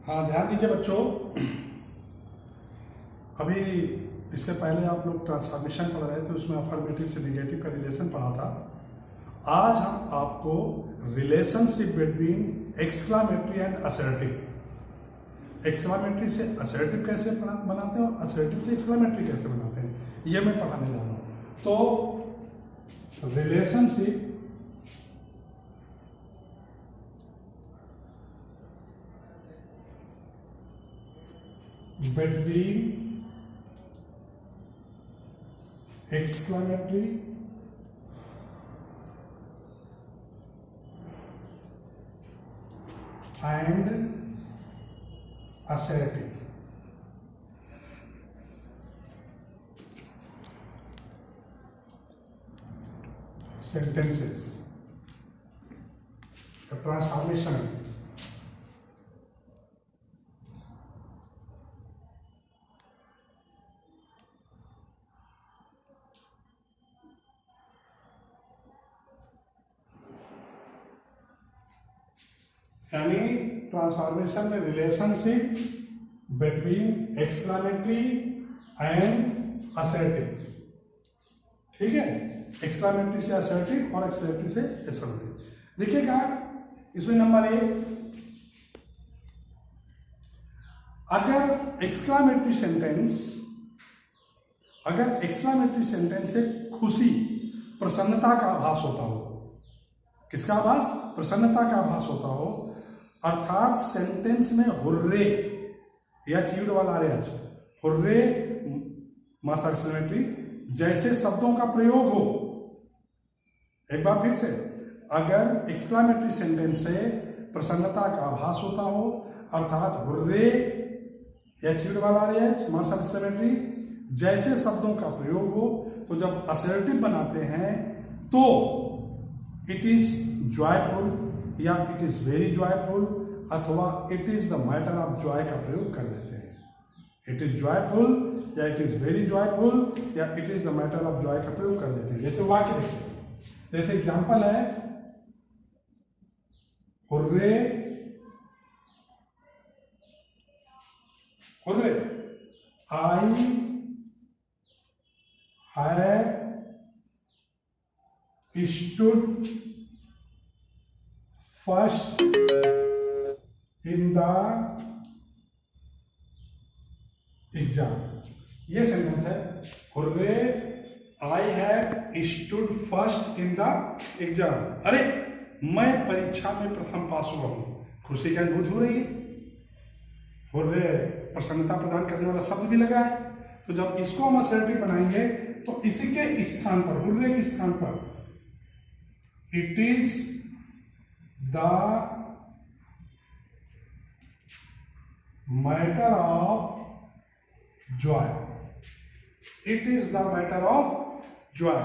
हाँ, ध्यान दीजिए बच्चों। अभी इसके पहले आप लोग ट्रांसफॉर्मेशन पढ़ रहे थे, उसमें अफर्मेटिव से निगेटिव का रिलेशन पढ़ा था। आज हम आपको relationship between exclamatory and assertive, exclamatory से असर्टिव कैसे बनाते हैं और असर्टिव से एक्सक्लामेटरी कैसे बनाते हैं, ये मैं पढ़ाने जा रहा हूँ। तो relationship between exclamatory and assertive. Sentences. The transformation. यानी ट्रांसफॉर्मेशन में relationship between exclamatory and assertive. ठीक है, एक्सक्लामेटरी से असर्टिव और एक्सक्लेमेटरी से असर्टिव। देखिएगा इसमें नंबर 1, अगर एक्सक्लामेटरी सेंटेंस से खुशी, प्रसन्नता का आभास होता हो, किसका आभास? प्रसन्नता का आभास होता हो, अर्थात सेंटेंस में हुर्रे या चीड़ वाला रेज, हुर्रे मास एक्सक्लेमेटरी जैसे शब्दों का प्रयोग हो। एक बार फिर से, अगर एक्सक्लामेटरी सेंटेंस से प्रसन्नता का आभास होता हो, अर्थात हुर्रे या चीड़ वाला रेज मास एक्सक्लेमेटरी जैसे शब्दों का प्रयोग हो, तो जब असर्टिव बनाते हैं तो इट इज जॉयफुल या इट इज वेरी जॉयफुल अथवा it is the matter of Joy का प्रयोग कर देते हैं। इट इज जॉयफुल या इट इज वेरी जॉयफुल या it is the matter of Joy का प्रयोग कर देते हैं। जैसे वाक्य देखिए, जैसे एग्जांपल है, hurray hurray I have stood first in the exam। ये सेंटेंस है, hurray I have stood first in the exam. अरे मैं परीक्षा में प्रथम पास हुआ हूं, खुशी की अनुभूति हो रही है। हुर्रे प्रसन्नता प्रदान करने वाला शब्द भी लगा है, तो जब इसको हम असर्टिव बनाएंगे तो इसी के स्थान पर, हुर्रे के स्थान पर it is the matter of Joy, it is the matter of Joy,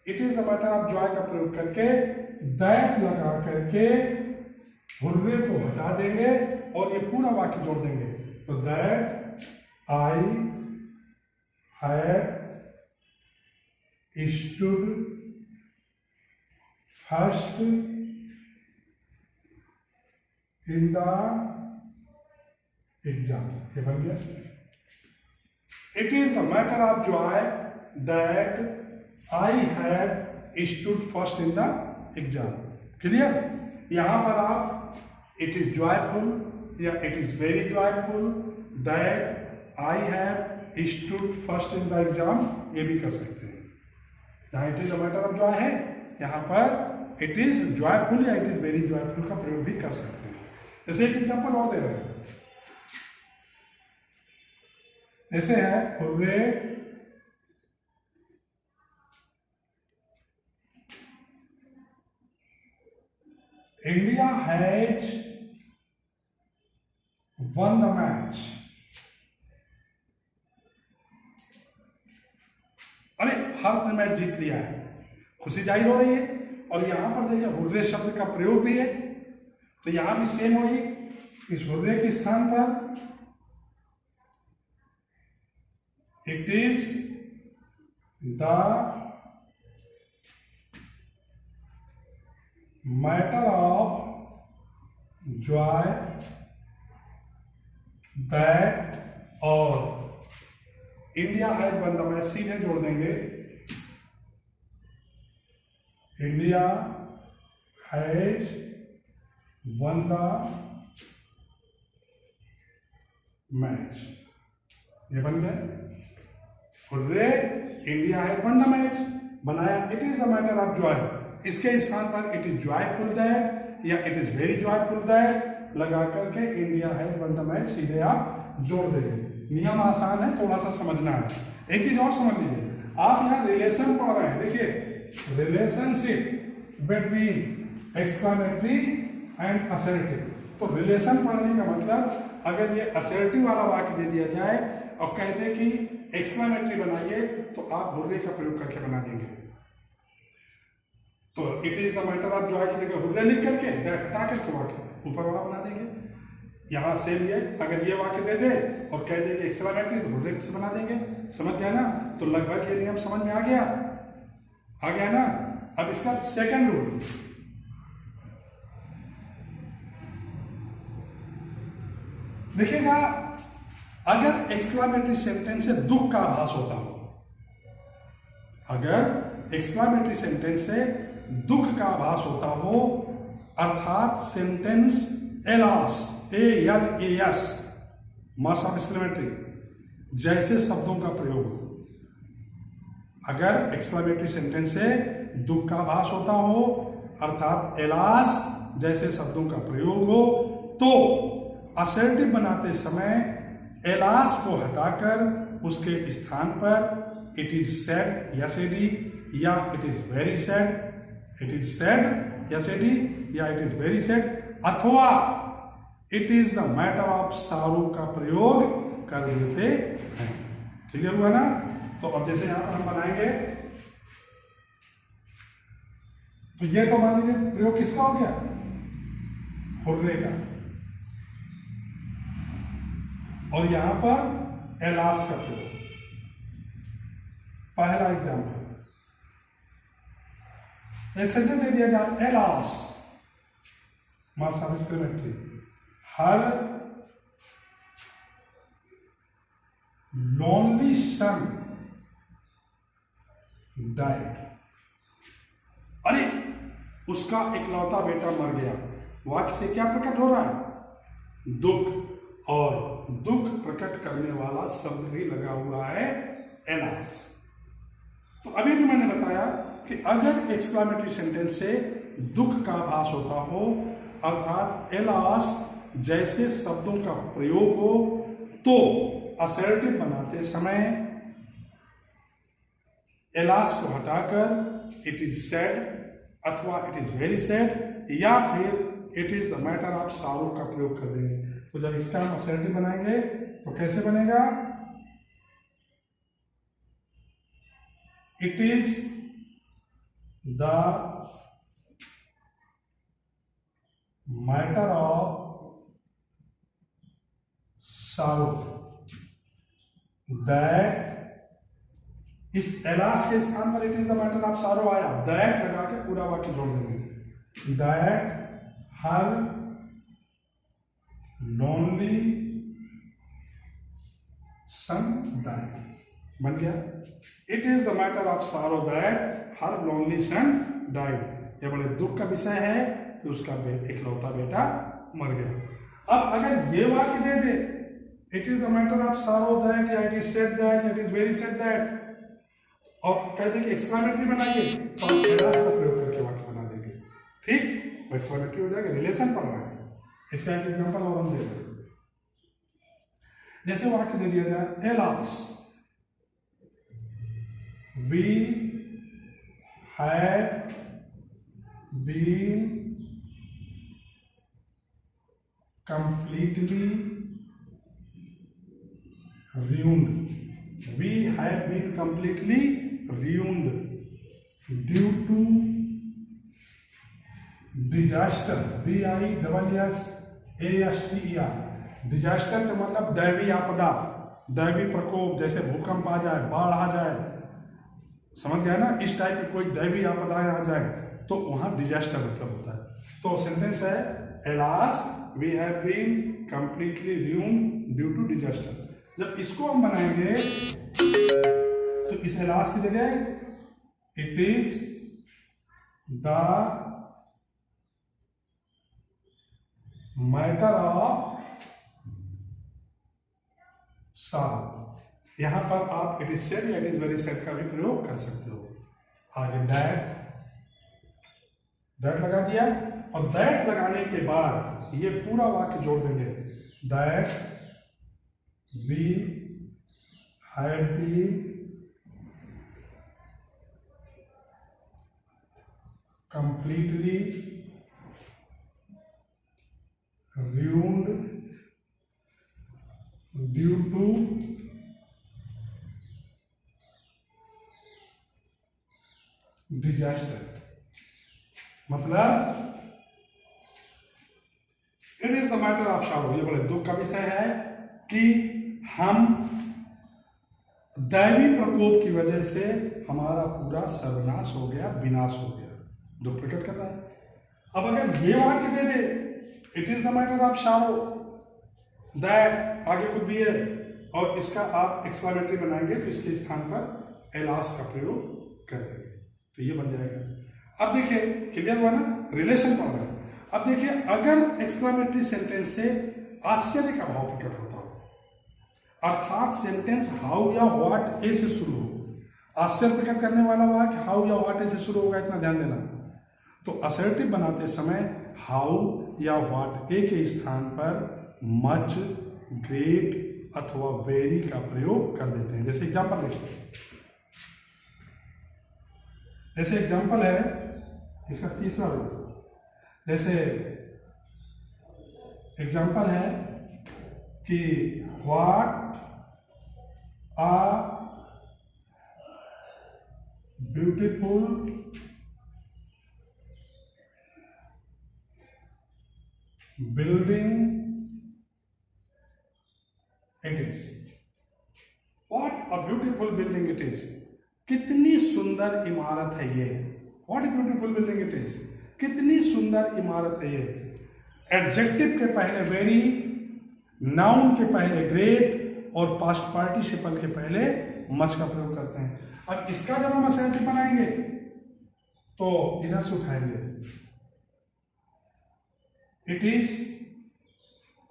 it is the matter of Joy का प्रयोग करके दैट लगा करके हुर्रे को हटा देंगे और ये पूरा वाक्य जोड़ देंगे। तो that I have stood first in the exam, ये बन गया। It is a matter of joy that I have stood first in the exam। Clear? यहां पर आप it is joyful या it is very joyful that I have stood first in the exam, ये भी कर सकते हैं। जहां it is a matter of Joy है, यहां पर इट इज जॉयफुल या इट इज वेरी जॉयफुल का प्रयोग भी कर सकते हैं। जैसे एक एग्जांपल और दे रहे हैं, जैसे है hurray India has won the match. अरे भारत ने मैच जीत लिया है, खुशी जाहिर हो रही है। और यहां पर देखिए हुर्रे शब्द का प्रयोग भी है, तो यहां भी सेम होगी, इस हुर्रे के स्थान पर it is the matter of joy that और India has won the match, सीधे जोड़ देंगे, India has won the match, ये बन गया। Hurrah, India has won the match बनाया। It is the matter of joy, इसके स्थान पर इट इज जॉयफुल दैट या it is very joyful that लगा करके India has won the match सीधे आप जोड़ देंगे। नियम आसान है, थोड़ा सा समझना है। एक चीज और समझ लीजिए, आप यहाँ रिलेशन पढ़ रहे हैं, देखिए relationship between exclamatory and assertive. तो रिलेशन पढ़ने का मतलब, अगर ये असर्टिव वाला वाक्य दे दिया जाए और कह दे कि एक्सक्लेमेटरी बनाइए, तो आप हुर्रे का प्रयोग करके बना देंगे। तो it is the matter of Joy की जगह हुर्रे लिख करके दैट हटा के वाक्य ऊपर वाला बना देंगे। यहां से लिए अगर ये वाक्य दे दे और कह दे कि एक्सक्लेमेटरी, तो हुर्रे से बना देंगे। समझ गया ना? तो लगभग ये नियम समझ में आ गया ना? अब इसका सेकंड रूल, देखिएगा, अगर एक्सक्लेमेटरी सेंटेंस से दुख का आभास होता हो, अगर एक्सक्लेमेटरी सेंटेंस से दुख का आभास होता हो, अर्थात sentence alas, ALAS, marks of exclamatory जैसे शब्दों का प्रयोग हो, अगर एक्सक्लेमेटरी सेंटेंस से दुख का आभास होता हो अर्थात एलास जैसे शब्दों का प्रयोग हो, तो असर्टिव बनाते समय एलास को हटाकर उसके स्थान पर इट इज सैड यसेडी या it is very sad, it is sad यसेडी या इट इज वेरी सैड अथवा it is the matter of sorrow का प्रयोग कर देते हैं। क्लियर हुआ ना? तो अब जैसे यहां पर हम बनाएंगे, तो ये तो मान लीजिए प्रयोग किसका हो गया? हुर्रे का। और यहां पर एलास का प्रयोग। पहला एग्जाम्पल, ऐसे दे दिया जाए alas marks of exclamatory, her lonely son died. अरे उसका इकलौता बेटा मर गया। वाक्य से क्या प्रकट हो रहा है? दुख, और दुख प्रकट करने वाला शब्द भी लगा हुआ है एलास। तो अभी भी मैंने बताया कि अगर एक्सक्लेमेटरी सेंटेंस से दुख का आभास होता हो अर्थात एलास जैसे शब्दों का प्रयोग हो, तो असर्टिव बनाते समय एलास को हटाकर इट इज सैड अथवा इट इज वेरी सैड या फिर it is the matter of सारो का प्रयोग कर देंगे। तो जब इसका हम असर्टिव बनाएंगे तो कैसे बनेगा? It is the matter of sorrow that, इस एलास के स्थान पर it is the matter of sorrow आया, दैट लगा के पूरा वाक्य जोड़ देंगे। That her lonely son died बन गया। It is the matter of sorrow that her lonely son died. यह बड़े दुख का विषय है कि उसका इकलौता बेटा मर गया। अब अगर ये वाक्य दे दे it is the matter of sorrow that या इट इज सेड दैट या it is very sad that और कहते कि एक्सक्लेमेटरी बनाइए, तो हम एलास का प्रयोग करके वाक्य बना देंगे। ठीक, वो एक्सक्लेमेटरी हो जाएगा, रिलेशन पढ़ रहा है। इसका एक एग्जांपल और हम देखें। जैसे वाक्य दे दिया जाए alas we have been completely ruined. We have been completely ruined due to disaster. DISASTER। Disaster का मतलब दैवी आपदा, दैवी प्रकोप, जैसे भूकंप आ जाए, बाढ़ आ जाए, समझ गया ना? इस टाइप की कोई दैवी आपदाएं आ जाए तो वहां डिजास्टर मतलब होता है। तो सेंटेंस है alas we have been completely ruined due to disaster. जब इसको हम बनाएंगे तो इस एलास की जगह it is the matter of sorrow. यहां पर आप इट इज सेड या इट इज वेरी सेड का भी प्रयोग कर सकते हो। आगे दैट लगा दिया, और दैट लगाने के बाद ये पूरा वाक्य जोड़ देंगे, that we have been completely ruined due to disaster। मतलब it is the matter of sorrow. ये बड़े दुख का विषय है कि हम दैवी प्रकोप की वजह से हमारा पूरा सर्वनाश हो गया, विनाश हो गया। दुख प्रकट कर रहा है। अब अगर ये वाक्य दे दे it is the matter of sorrow that, आगे कुछ भी है और इसका आप एक्सक्लेमेटरी बनाएंगे तो इसके स्थान पर एलास का प्रयोग कर देंगे तो ये बन जाएगा। अब देखिए क्लियर हुआ ना, रिलेशन पढ़ रहे हैं। अब देखिए अगर एक्सक्लेमेटरी सेंटेंस से आश्चर्य का भाव प्रकट होता हो, अर्थात सेंटेंस हाउ या व्हाट ए से शुरू हो, आश्चर्य प्रकट करने वाला वाक्य हाउ या व्हाट ए से शुरू होगा, इतना ध्यान देना। तो असर्टिव बनाते समय हाउ या व्हाट ए के स्थान पर मच, ग्रेट अथवा वेरी का प्रयोग कर देते हैं। जैसे एग्जांपल देखिए, जैसे एग्जांपल है इसका तीसरा रूप। जैसे एग्जांपल है कि what a beautiful building it is. What a beautiful building it is, कितनी सुंदर इमारत है ये। What a beautiful building it is, कितनी सुंदर इमारत है ये। एडजेक्टिव के पहले वेरी, नाउन के पहले ग्रेट और पास्ट पार्टिसिपल के पहले मच का प्रयोग करते हैं। अब इसका जब हम असेंटिव बनाएंगे तो इधर से उठाएंगे इट इज,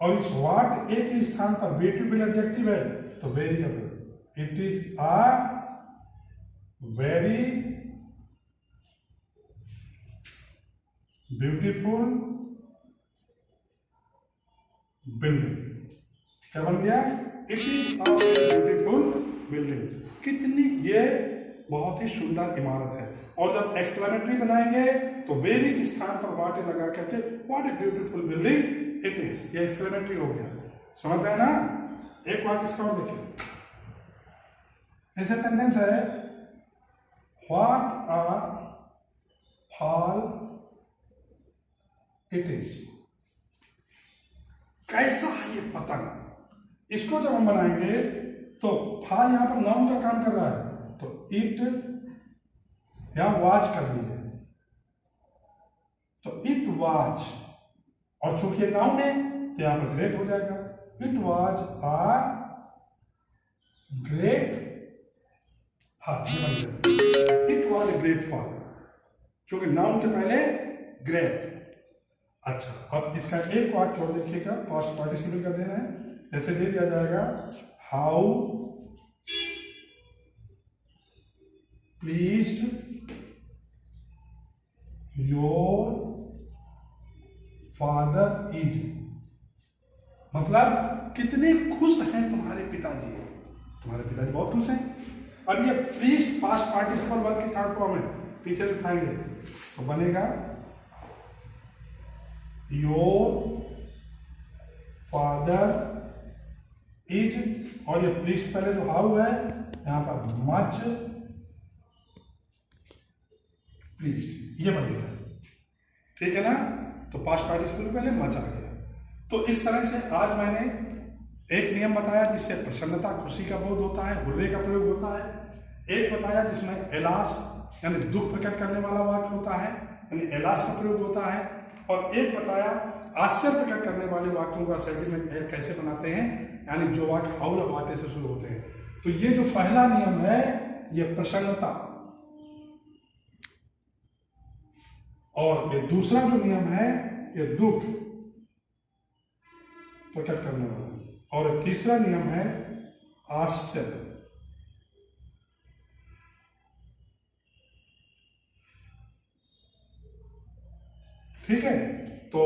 और इस व्हाट ए के स्थान पर ब्यूटीफुल एडजेक्टिव है तो वेरी का प्रयोग, it is a very beautiful building. क्या बन गया, it is a beautiful building, कितनी ये बहुत ही सुंदर इमारत है। और जब एक्सक्लेमेटरी बनाएंगे तो वेरी के स्थान पर व्हाट लगा करके what a beautiful building it is, ये एक्सक्लेमेटरी हो गया। समझ रहे हैं ना। एक वाक्य इसका और देखिए, ऐसे सेंटेंस है what a fall it is, कैसा है ये पतंग। इसको जब हम बनाएंगे तो फॉल यहां पर नाउन का काम कर रहा है तो इट यहां वाज कर दीजिए तो इट वाज, और चूंकि नाउन है तो यहां पर ग्रेट हो जाएगा। इट वाज अ ग्रेट, हाँ ये बन गया, it was a great fall, चूंकि नाउन के पहले ग्रेट। अच्छा, अब इसका एक वाक्य और देखिएगा, पास्ट पार्टिसिपल का दे रहे हैं। जैसे दे दिया जाएगा how pleased your father is, मतलब कितने खुश हैं तुम्हारे पिताजी, तुम्हारे पिताजी बहुत खुश हैं। अब ये प्लीज्ड पास्ट पार्टिसिपल वर्ब की थर्ड फॉर्म है, पीछे से उठाएंगे तो बनेगा योर फादर इज, और ये प्लीज्ड पहले जो हाउ है यहां पर मच प्लीज्ड, ये बन गया। ठीक है ना। तो पास्ट पार्टिसिपल पहले मच आ गया। तो इस तरह से आज मैंने एक नियम बताया जिससे प्रसन्नता खुशी का बोध होता है, हुर्रे का प्रयोग होता है। एक बताया जिसमें एलास यानी दुख प्रकट करने वाला वाक्य होता है। यानी एलास का प्रयोग होता है। और एक बताया आश्चर्य प्रकट करने वाले वाक्यों का सेटिंग कैसे बनाते हैं, यानी जो वाक्य हाउ या वाटे से शुरू होते हैं। तो ये जो पहला नियम है ये प्रसन्नता, और ये दूसरा जो नियम है ये दुख प्रकट करने वाला, और तीसरा नियम है आश्चर्य। ठीक है, तो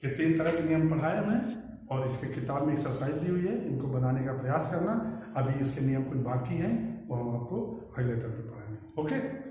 ये 3 तरह के नियम पढ़ाए हमें, और इसके किताब में एक्सरसाइज दी हुई है, इनको बनाने का प्रयास करना। अभी इसके नियम कुछ बाकी हैं, वो हम आपको अगले टर्म में पढ़ाएंगे। ओके।